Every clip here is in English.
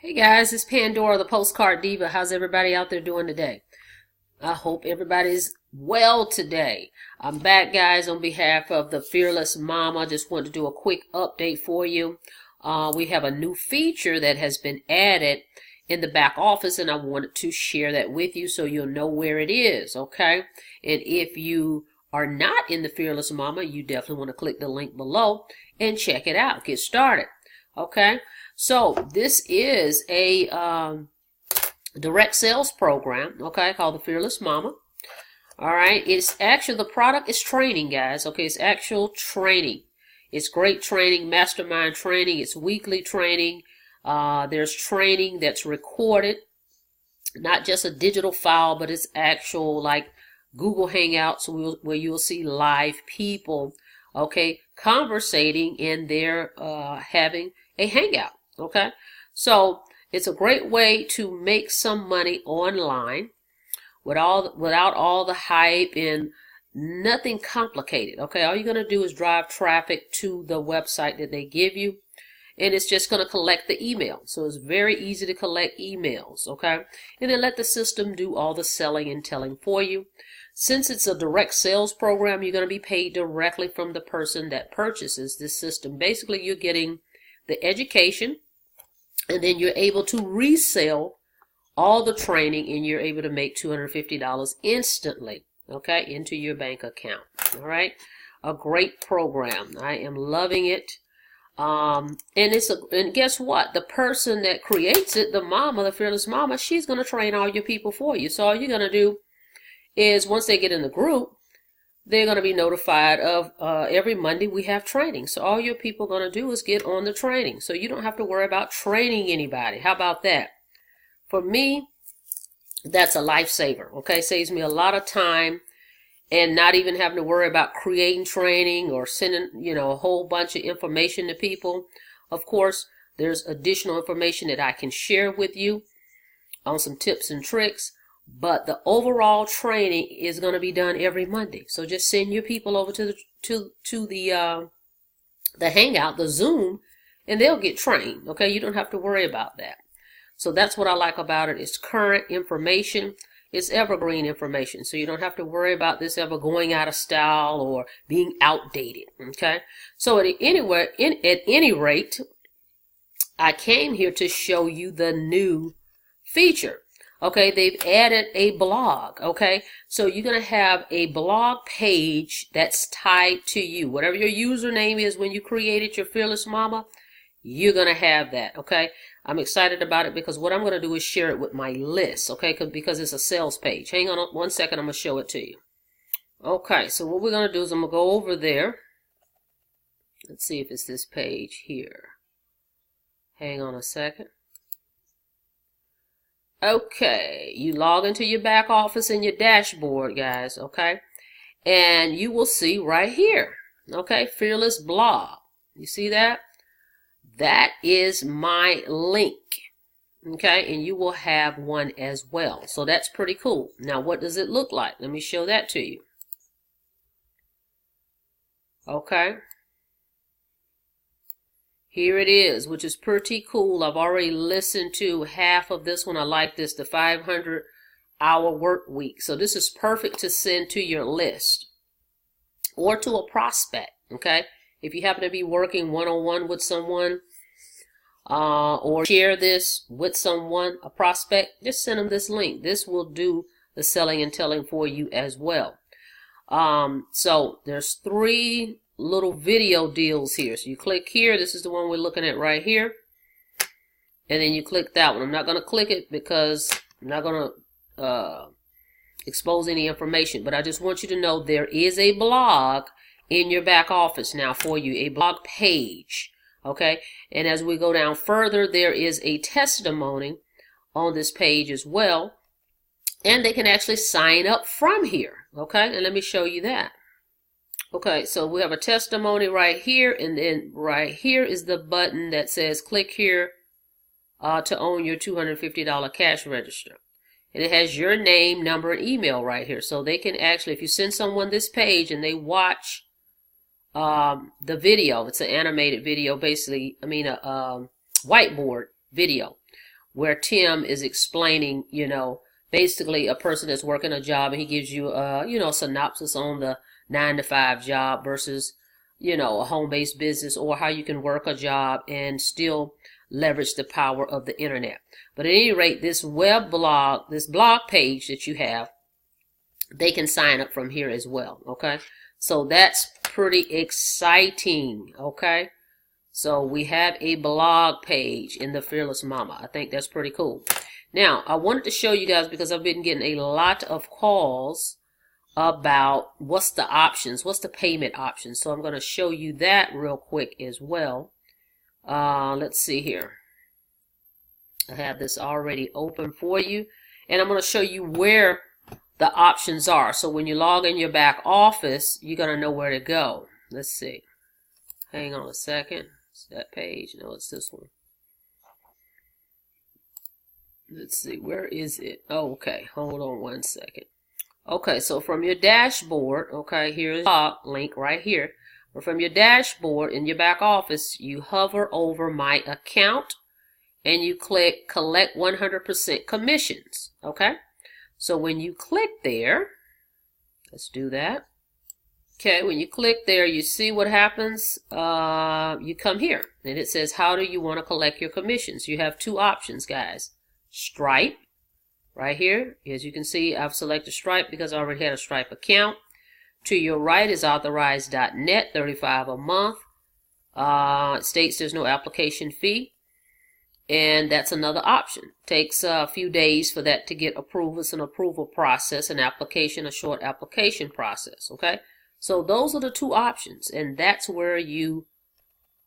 Hey guys, it's Pandora, the Postcard Diva. How's everybody out there doing today? I hope everybody's well today. I'm back, guys, on behalf of the Fearless Momma. Just wanted to do a quick update for you. We have a new feature that has been added in the back office, and I wanted to share that with you so you'll know where it is, okay? And if you are not in the Fearless Momma, you definitely want to click the link below and check it out. Get started, okay? So this is a direct sales program, okay, called the Fearless Momma. All right, it's actually, the product is training, guys. Okay, it's actual training. It's great training, mastermind training. It's weekly training. There's training that's recorded, not just a digital file, but it's actual, like Google Hangouts, where you'll see live people, okay, conversating, and they're having a hangout. Okay, so it's a great way to make some money online without all the hype and nothing complicated. Okay, all you're going to do is drive traffic to the website that they give you, and it's just going to collect the email. So it's very easy to collect emails, okay? And then let the system do all the selling and telling for you. Since it's a direct sales program, you're going to be paid directly from the person that purchases this system. Basically, you're getting the education, and then you're able to resell all the training, and you're able to make $250 instantly, okay, into your bank account. All right, a great program. I am loving it. And guess what? The person that creates it, the mama, the Fearless Momma, she's going to train all your people for you. So all you're going to do is, once they get in the group, they're going to be notified of every Monday we have training. So all your people are going to do is get on the training. So you don't have to worry about training anybody. How about that? For me, that's a lifesaver. Okay, saves me a lot of time and not even having to worry about creating training or sending, a whole bunch of information to people. Of course, there's additional information that I can share with you on some tips and tricks. But the overall training is going to be done every Monday. So just send your people over to the Hangout, the Zoom, and they'll get trained. Okay, you don't have to worry about that. So that's what I like about it. It's current information. It's evergreen information. So you don't have to worry about this ever going out of style or being outdated. Okay. So at any rate, I came here to show you the new feature. Okay, they've added a blog, okay? So you're going to have a blog page that's tied to you. Whatever your username is when you created your Fearless Momma, you're going to have that, okay? I'm excited about it because what I'm going to do is share it with my list, okay? Because it's a sales page. Hang on one second, I'm going to show it to you. Okay, so what we're going to do is I'm going to go over there. Let's see if it's this page here. Hang on a second. Okay, you log into your back office and your dashboard, guys, okay? And you will see right here, okay, Fearless Blog. You see that? That is my link, okay? And you will have one as well. So that's pretty cool. Now, what does it look like? Let me show that to you. Okay. Here it is, which is pretty cool. I've already listened to half of this one. I like this, the 500-hour work week. So this is perfect to send to your list or to a prospect, okay? If you happen to be working one-on-one with someone or share this with someone, a prospect, just send them this link. This will do the selling and telling for you as well. So there's 3 little video deals here. So you click here. This is the one we're looking at right here. And then you click that one. I'm not going to click it because I'm not going to expose any information. But I just want you to know there is a blog in your back office now for you. A blog page. Okay. And as we go down further, there is a testimony on this page as well. And they can actually sign up from here. Okay. And let me show you that. Okay, so we have a testimony right here, and then right here is the button that says click here to own your $250 cash register. And it has your name, number, and email right here. So they can actually, if you send someone this page and they watch the video, it's an animated video, basically, a whiteboard video. where Tim is explaining, basically a person that's working a job, and he gives you a synopsis on the 9-to-5 job versus a home-based business, or how you can work a job and still leverage the power of the internet. But at any rate, this blog page that you have, they can sign up from here as well. Okay, so that's pretty exciting. Okay, so we have a blog page in the Fearless Momma. I think that's pretty cool. Now, I wanted to show you guys, because I've been getting a lot of calls about what's the options, what's the payment options. So I'm going to show you that real quick as well. Let's see here. I have this already open for you, and I'm going to show you where the options are. So when you log in your back office, you're going to know where to go. Let's see. Hang on a second. It's that page. No, it's this one. Let's see, where is it? Oh, okay, hold on one second. Okay, so from your dashboard, okay, here's the link right here. Or from your dashboard in your back office, you hover over My Account and you click Collect 100% Commissions. Okay, so when you click there, let's do that. Okay, when you click there, you see what happens. You come here and it says, how do you want to collect your commissions? You have two options, guys. Stripe right here. As you can see, I've selected Stripe because I already had a Stripe account. To your right is authorized.net, $35 a month. It states there's no application fee, and that's another option. Takes a few days for that to get approved. It's an approval process, an application, a short application process. Okay, so those are the two options, and that's where you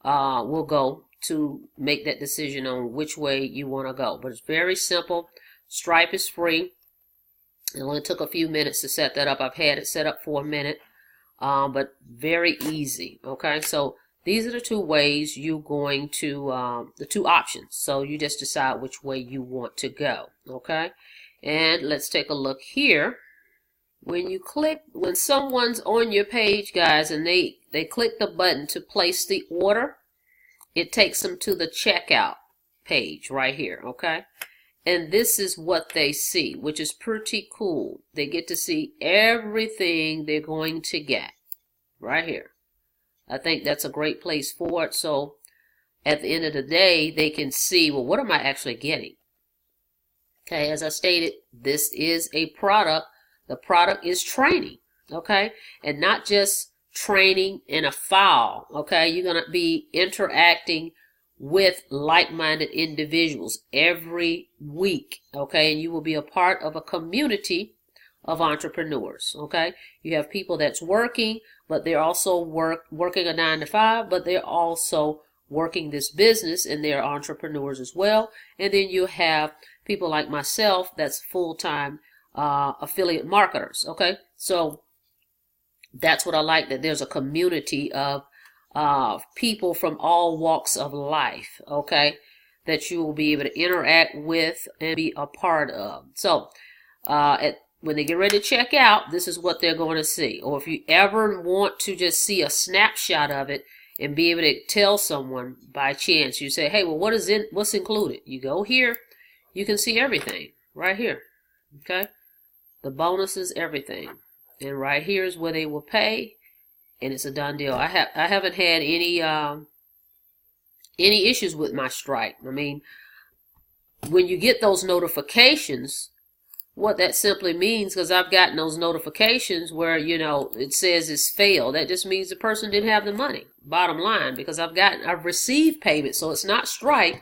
will go to make that decision on which way you want to go. But it's very simple. Stripe is free. It only took a few minutes to set that up. I've had it set up for a minute, but very easy. Okay, so these are the two ways you're going to, the two options. So you just decide which way you want to go. Okay, and let's take a look here. When someone's on your page, guys, and they click the button to place the order, it takes them to the checkout page right here, okay? And this is what they see, which is pretty cool. They get to see everything they're going to get right here. I think that's a great place for it. So at the end of the day, they can see, well, what am I actually getting? Okay, as I stated, this is a product. The product is training, okay? And not just training in a file, okay? You're going to be interacting with like-minded individuals every week, okay? And you will be a part of a community of entrepreneurs, okay? You have people that's working, but they're also working a 9-to-5, but they're also working this business, and they're entrepreneurs as well. And then you have people like myself that's full-time affiliate marketers, okay? So that's what I like, that there's a community of people from all walks of life, okay, that you will be able to interact with and be a part of. So when they get ready to check out, this is what they're going to see. Or if you ever want to just see a snapshot of it and be able to tell someone by chance, you say, hey, well, what's included? You go here, you can see everything right here, okay? The bonuses, everything. And right here is where they will pay, and it's a done deal. I haven't had any issues with my Stripe. I mean, when you get those notifications, what that simply means, because I've gotten those notifications where, it says it's failed. That just means the person didn't have the money, bottom line, because I've received payments. So it's not Stripe.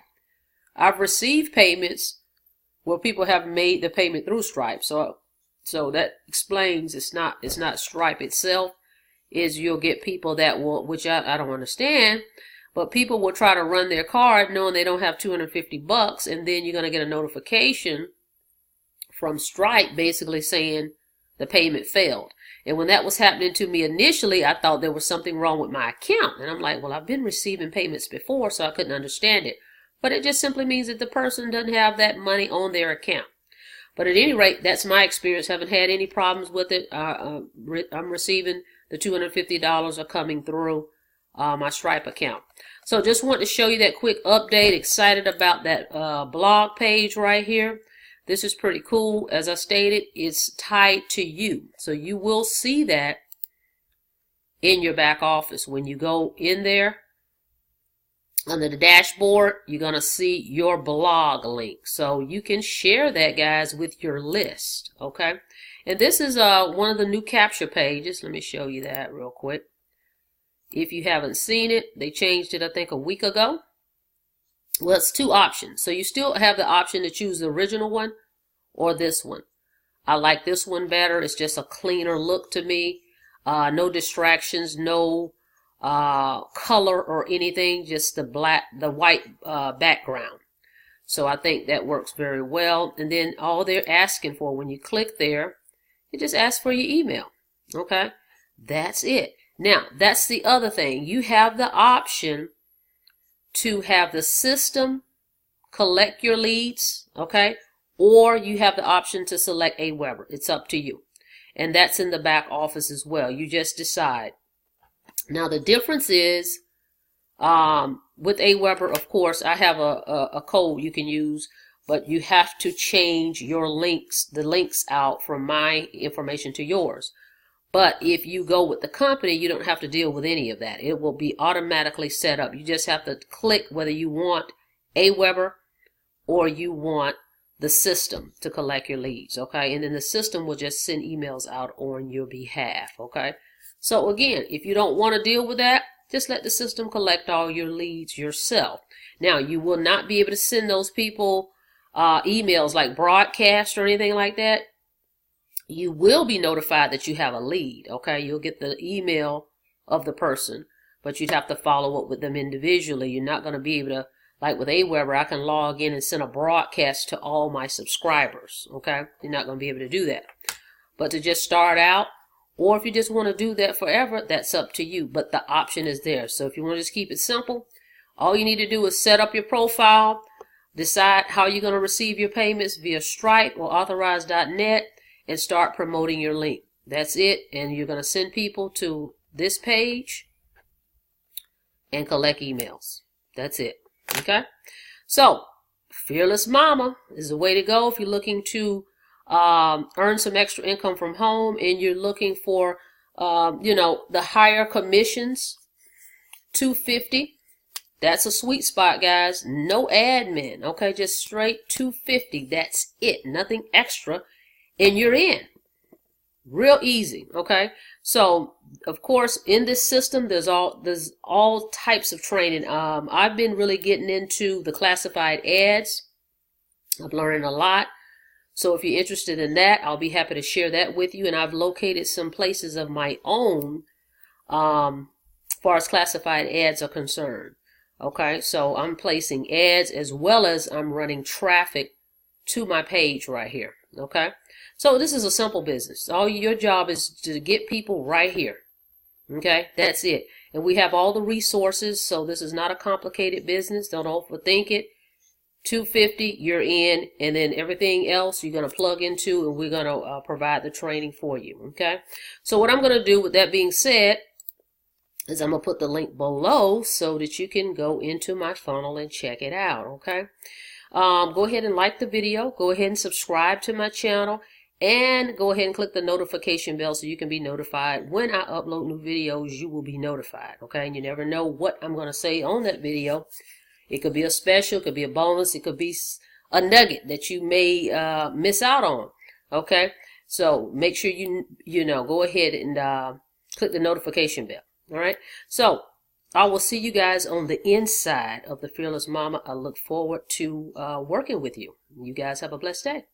I've received payments where people have made the payment through Stripe. So that explains it's not Stripe itself. Is you'll get people that will, which I don't understand, but people will try to run their card knowing they don't have $250, and then you're going to get a notification from Stripe basically saying the payment failed. And when that was happening to me initially, I thought there was something wrong with my account. And I'm like, well, I've been receiving payments before, so I couldn't understand it. But it just simply means that the person doesn't have that money on their account. But at any rate, that's my experience. Haven't had any problems with it. I'm receiving the $250 are coming through my Stripe account. So just want to show you that quick update. Excited about that blog page right here. This is pretty cool. As I stated, it's tied to you. So you will see that in your back office. When you go in there, under the dashboard, you're going to see your blog link. So you can share that, guys, with your list. Okay. And this is one of the new capture pages. Let me show you that real quick. If you haven't seen it, they changed it, I think, a week ago. Well, it's two options. So you still have the option to choose the original one or this one. I like this one better. It's just a cleaner look to me. No distractions, no color or anything, just the white background. So I think that works very well. And then all they're asking for when you click there, it just asks for your email. Okay, that's it. Now, that's the other thing. You have the option to have the system collect your leads, okay? Or you have the option to select AWeber. It's up to you. And that's in the back office as well. You just decide. Now, the difference is with AWeber, of course, I have a code you can use, but you have to change your links, the links out from my information to yours. But if you go with the company, you don't have to deal with any of that. It will be automatically set up. You just have to click whether you want AWeber or you want the system to collect your leads, okay? And then the system will just send emails out on your behalf, okay? So again, if you don't want to deal with that, just let the system collect all your leads yourself. Now, you will not be able to send those people emails like broadcast or anything like that. You will be notified that you have a lead, okay? You'll get the email of the person, but you'd have to follow up with them individually. You're not going to be able to, like with AWeber, I can log in and send a broadcast to all my subscribers, okay? You're not going to be able to do that. But to just start out, or if you just want to do that forever, that's up to you. But the option is there. So if you want to just keep it simple, all you need to do is set up your profile, decide how you're going to receive your payments via Stripe or Authorize.net, and start promoting your link. That's it. And you're going to send people to this page and collect emails. That's it. Okay? So, Fearless Momma is the way to go if you're looking to earn some extra income from home and you're looking for, the higher commissions, $250. That's a sweet spot, guys. No admin, okay? Just straight $250. That's it. Nothing extra, and you're in. Real easy, okay? So, of course, in this system, there's all types of training. I've been really getting into the classified ads. I'm learning a lot. So if you're interested in that, I'll be happy to share that with you. And I've located some places of my own as far as classified ads are concerned. Okay, so I'm placing ads as well as I'm running traffic to my page right here. Okay, so this is a simple business. All your job is to get people right here. Okay, that's it. And we have all the resources, so this is not a complicated business. Don't overthink it. $250, you're in, and then everything else you're going to plug into, and we're going to provide the training for you. Okay, so what I'm going to do with that being said is I'm going to put the link below so that you can go into my funnel and check it out. Okay, go ahead and like the video, go ahead and subscribe to my channel, and go ahead and click the notification bell so you can be notified when I upload new videos. You will be notified. Okay, and you never know what I'm going to say on that video. It could be a special, it could be a bonus, it could be a nugget that you may miss out on. Okay, so make sure you go ahead and click the notification bell. All right, so I will see you guys on the inside of the Fearless Momma. I look forward to working with you. You guys have a blessed day.